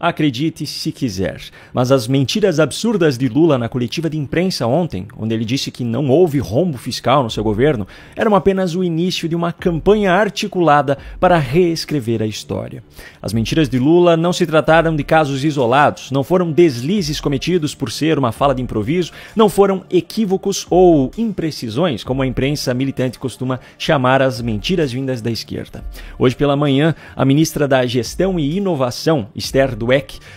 Acredite se quiser, mas as mentiras absurdas de Lula na coletiva de imprensa ontem, onde ele disse que não houve rombo fiscal no seu governo, eram apenas o início de uma campanha articulada para reescrever a história. As mentiras de Lula não se trataram de casos isolados, não foram deslizes cometidos por ser uma fala de improviso, não foram equívocos ou imprecisões, como a imprensa militante costuma chamar as mentiras vindas da esquerda. Hoje pela manhã, a ministra da Gestão e Inovação, Esther Dweck,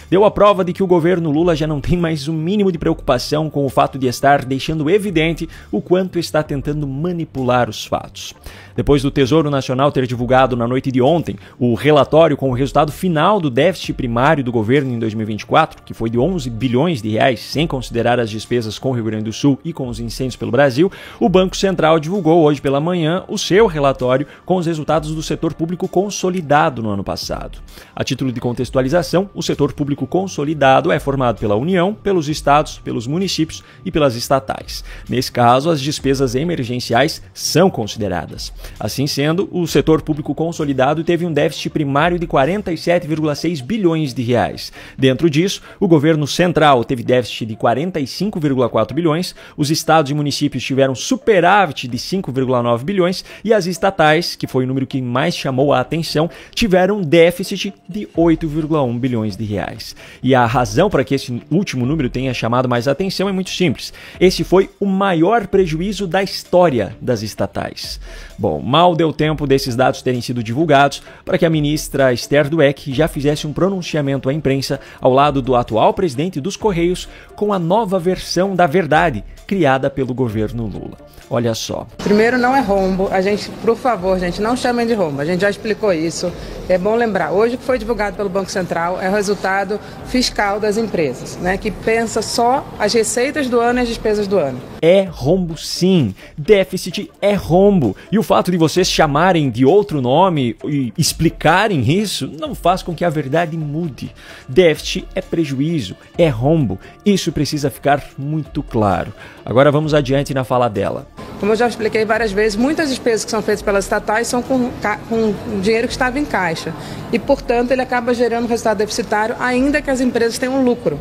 deu a prova de que o governo Lula já não tem mais o mínimo de preocupação com o fato de estar deixando evidente o quanto está tentando manipular os fatos. Depois do Tesouro Nacional ter divulgado na noite de ontem o relatório com o resultado final do déficit primário do governo em 2024, que foi de 11 bilhões de reais, sem considerar as despesas com o Rio Grande do Sul e com os incêndios pelo Brasil, o Banco Central divulgou hoje pela manhã o seu relatório com os resultados do setor público consolidado no ano passado. A título de contextualização, o setor público consolidado é formado pela União, pelos estados, pelos municípios e pelas estatais. Nesse caso, as despesas emergenciais são consideradas. Assim sendo, o setor público consolidado teve um déficit primário de 47,6 bilhões de reais. Dentro disso, o governo central teve déficit de 45,4 bilhões, os estados e municípios tiveram superávit de 5,9 bilhões e as estatais, que foi o número que mais chamou a atenção, tiveram déficit de 8,1 bilhões de reais. E a razão para que esse último número tenha chamado mais atenção é muito simples. Esse foi o maior prejuízo da história das estatais. Bom, mal deu tempo desses dados terem sido divulgados para que a ministra Esther Dweck já fizesse um pronunciamento à imprensa ao lado do atual presidente dos Correios com a nova versão da verdade criada pelo governo Lula. Olha só. Primeiro, não é rombo. A gente, por favor, gente, não chamem de rombo. A gente já explicou isso. É bom lembrar. Hoje o que foi divulgado pelo Banco Central é o resultado fiscal das empresas, né, que pensa só as receitas do ano e as despesas do ano. É rombo sim. Déficit é rombo. E o fato de vocês chamarem de outro nome e explicarem isso não faz com que a verdade mude. Déficit é prejuízo, é rombo. Isso precisa ficar muito claro. Agora vamos adiante na fala dela. Como eu já expliquei várias vezes, muitas despesas que são feitas pelas estatais são com dinheiro que estava em caixa. E, portanto, ele acaba gerando um resultado deficitário, ainda que as empresas tenham lucro.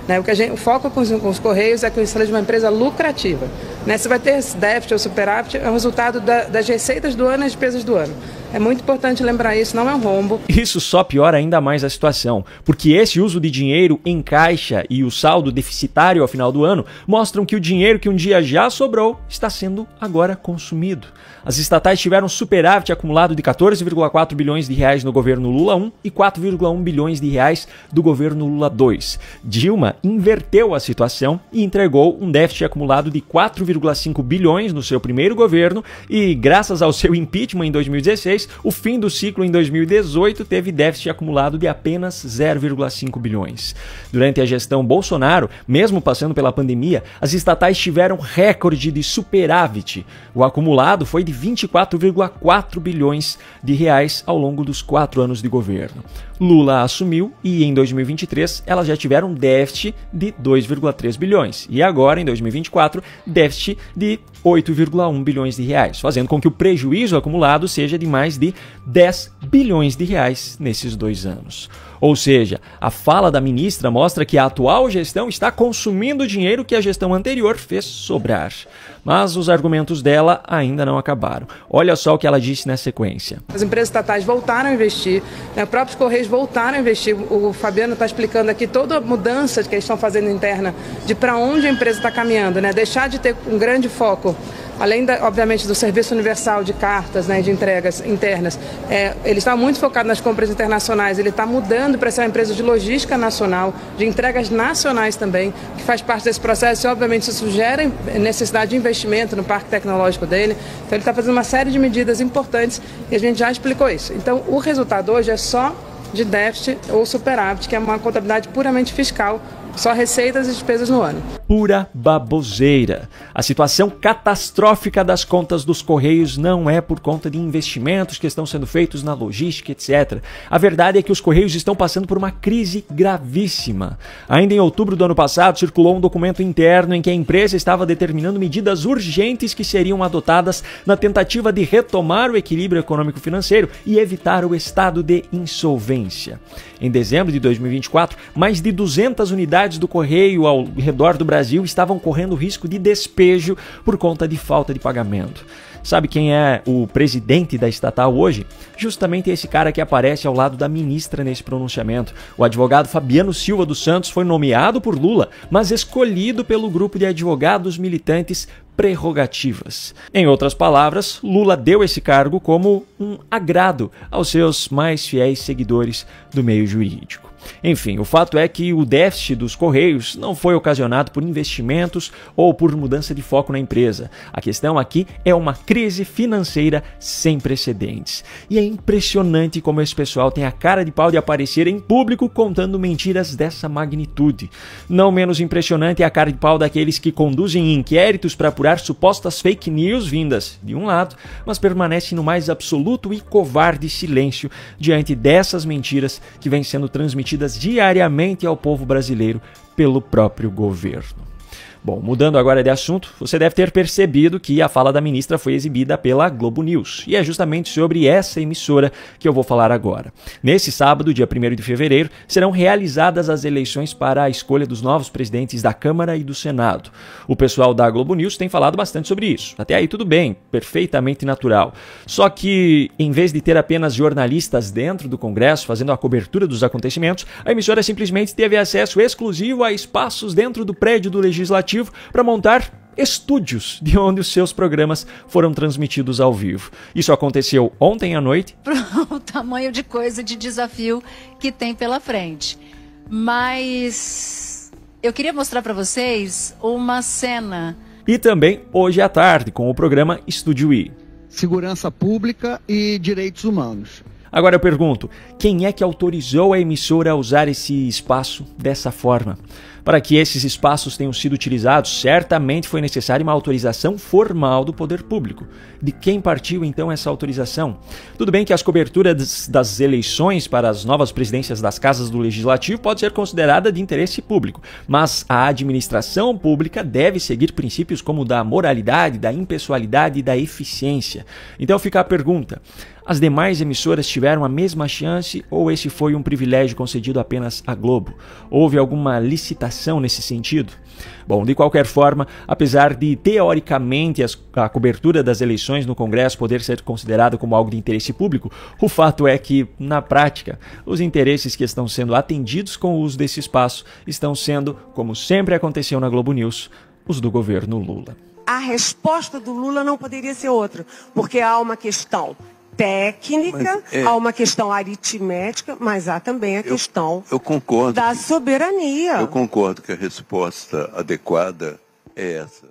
Né? O foco com os Correios é que seja uma empresa lucrativa. Né? Se vai ter déficit ou superávit, é o resultado das receitas do ano e das despesas do ano. É muito importante lembrar isso, não é um rombo. Isso só piora ainda mais a situação, porque esse uso de dinheiro em caixa e o saldo deficitário ao final do ano mostram que o dinheiro que um dia já sobrou está sendo agora consumido. As estatais tiveram superávit acumulado de 14,4 bilhões de reais no governo Lula 1 e 4,1 bilhões de reais do governo Lula 2. Dilma inverteu a situação e entregou um déficit acumulado de 4,5 bilhões no seu primeiro governo e, graças ao seu impeachment em 2016, o fim do ciclo em 2018 teve déficit acumulado de apenas 0,5 bilhões. Durante a gestão Bolsonaro, mesmo passando pela pandemia, as estatais tiveram recorde de superávit. O acumulado foi de 24,4 bilhões de reais ao longo dos 4 anos de governo. Lula assumiu e em 2023 elas já tiveram déficit de 2,3 bilhões e agora em 2024 déficit de 8,1 bilhões de reais, fazendo com que o prejuízo acumulado seja de mais de 10 bilhões de reais nesses 2 anos. Ou seja, a fala da ministra mostra que a atual gestão está consumindo o dinheiro que a gestão anterior fez sobrar. Mas os argumentos dela ainda não acabaram. Olha só o que ela disse na sequência. As empresas estatais voltaram a investir, né? Os próprios Correios voltaram a investir. O Fabiano está explicando aqui toda a mudança que eles estão fazendo interna de para onde a empresa está caminhando, né? Deixar de ter um grande foco, além, obviamente, do serviço universal de cartas, né, de entregas internas, ele está muito focado nas compras internacionais, ele está mudando para ser uma empresa de logística nacional, de entregas nacionais também, que faz parte desse processo e, obviamente, isso gera necessidade de investimento no parque tecnológico dele. Então, ele está fazendo uma série de medidas importantes e a gente já explicou isso. Então, o resultado hoje é só de déficit ou superávit, que é uma contabilidade puramente fiscal, Só receitas e despesas no ano. Pura baboseira. A situação catastrófica das contas dos Correios não é por conta de investimentos que estão sendo feitos na logística, etc. A verdade é que os Correios estão passando por uma crise gravíssima. Ainda em outubro do ano passado, circulou um documento interno em que a empresa estava determinando medidas urgentes que seriam adotadas na tentativa de retomar o equilíbrio econômico-financeiro e evitar o estado de insolvência. Em dezembro de 2024, mais de 200 unidades do Correio ao redor do Brasil estavam correndo risco de despejo por conta de falta de pagamento. Sabe quem é o presidente da estatal hoje? Justamente esse cara que aparece ao lado da ministra nesse pronunciamento. O advogado Fabiano Silva dos Santos foi nomeado por Lula, mas escolhido pelo grupo de advogados militantes Prerrogativas. Em outras palavras, Lula deu esse cargo como um agrado aos seus mais fiéis seguidores do meio jurídico. Enfim, o fato é que o déficit dos Correios não foi ocasionado por investimentos ou por mudança de foco na empresa. A questão aqui é uma crise financeira sem precedentes. E é impressionante como esse pessoal tem a cara de pau de aparecer em público contando mentiras dessa magnitude. Não menos impressionante é a cara de pau daqueles que conduzem inquéritos para apurar supostas fake news vindas de um lado, mas permanecem no mais absoluto e covarde silêncio diante dessas mentiras que vêm sendo transmitidas diariamente ao povo brasileiro pelo próprio governo. Bom, mudando agora de assunto, você deve ter percebido que a fala da ministra foi exibida pela Globo News. E é justamente sobre essa emissora que eu vou falar agora. Nesse sábado, dia 1º de fevereiro, serão realizadas as eleições para a escolha dos novos presidentes da Câmara e do Senado. O pessoal da Globo News tem falado bastante sobre isso. Até aí tudo bem, perfeitamente natural. Só que, em vez de ter apenas jornalistas dentro do Congresso fazendo a cobertura dos acontecimentos, a emissora simplesmente teve acesso exclusivo a espaços dentro do prédio do Legislativo para montar estúdios de onde os seus programas foram transmitidos ao vivo. Isso aconteceu ontem à noite. O tamanho de coisa, de desafio que tem pela frente. Mas eu queria mostrar para vocês uma cena. E também hoje à tarde com o programa Estúdio I. Segurança Pública e Direitos Humanos. Agora eu pergunto, quem é que autorizou a emissora a usar esse espaço dessa forma? Para que esses espaços tenham sido utilizados, certamente foi necessária uma autorização formal do poder público. De quem partiu então essa autorização? Tudo bem que as coberturas das eleições para as novas presidências das casas do Legislativo pode ser considerada de interesse público, mas a administração pública deve seguir princípios como o da moralidade, da impessoalidade e da eficiência. Então fica a pergunta: as demais emissoras tiveram a mesma chance ou esse foi um privilégio concedido apenas à Globo? Houve alguma licitação nesse sentido? Bom, de qualquer forma, apesar de teoricamente a cobertura das eleições no Congresso poder ser considerada como algo de interesse público, o fato é que, na prática, os interesses que estão sendo atendidos com o uso desse espaço estão sendo, como sempre aconteceu na Globo News, os do governo Lula. A resposta do Lula não poderia ser outra, porque há uma questão técnica, há uma questão aritmética, mas há também a questão da soberania. Eu concordo que a resposta adequada é essa.